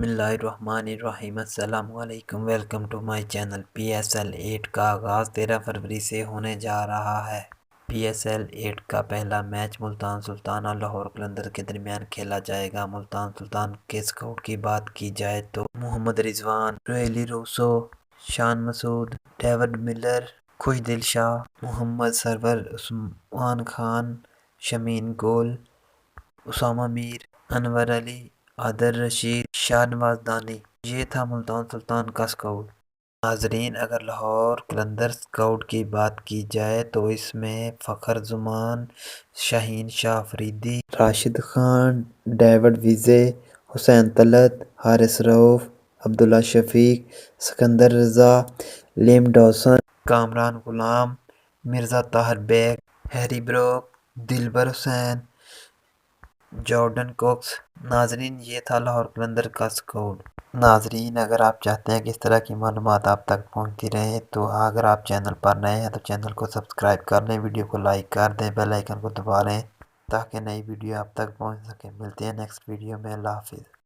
बिस्मिल्लाहिर्रहमानिर्रहीम। अस्सलाम वालेकुम। Welcome to my channel. PSL 8 का आगाज़ 13 फरवरी से होने जा रहा है। PSL 8 का पहला मैच मुल्तान सुल्तान और लाहौर कलंदर के दरमियान खेला जाएगा। मुल्तान सुल्तान के स्काउट की बात की जाए तो Mohammad Rizwan, रोएली Rousseau, Shan Masood, David Miller, खुशदिल शाह, मोहम्मद सरवर, उस्मान खान, शमीन गोल, उसामा मीर, अनवर अली, आदिल रशीद, शाहनवाज दानी। ये था मुल्तान सुल्तान का स्काउट। नाजरीन, अगर लाहौर कलंदर स्काउट की बात की जाए तो इसमें Fakhar Zaman, Shaheen Shah Afridi, Rashid Khan, David Wiese, Hussain Talat, Haris Rauf, Abdullah Shafique, Sikandar Raza, Liam Dawson, Kamran Ghulam, Mirza Tahir Baig, Harry Brook, Dilbar Hussain, Jordan Cox. नाजरीन, ये था लाहौर कलंदर का स्काउट। नाजरीन, अगर आप चाहते हैं कि इस तरह की मालूमात आप तक पहुंचती रहे तो अगर आप चैनल पर नए हैं तो चैनल को सब्सक्राइब कर लें, वीडियो को लाइक कर दें, बेल आइकन को दबा लें ताकि नई वीडियो आप तक पहुंच सके। मिलते हैं नेक्स्ट वीडियो में। अल्लाह हाफिज़।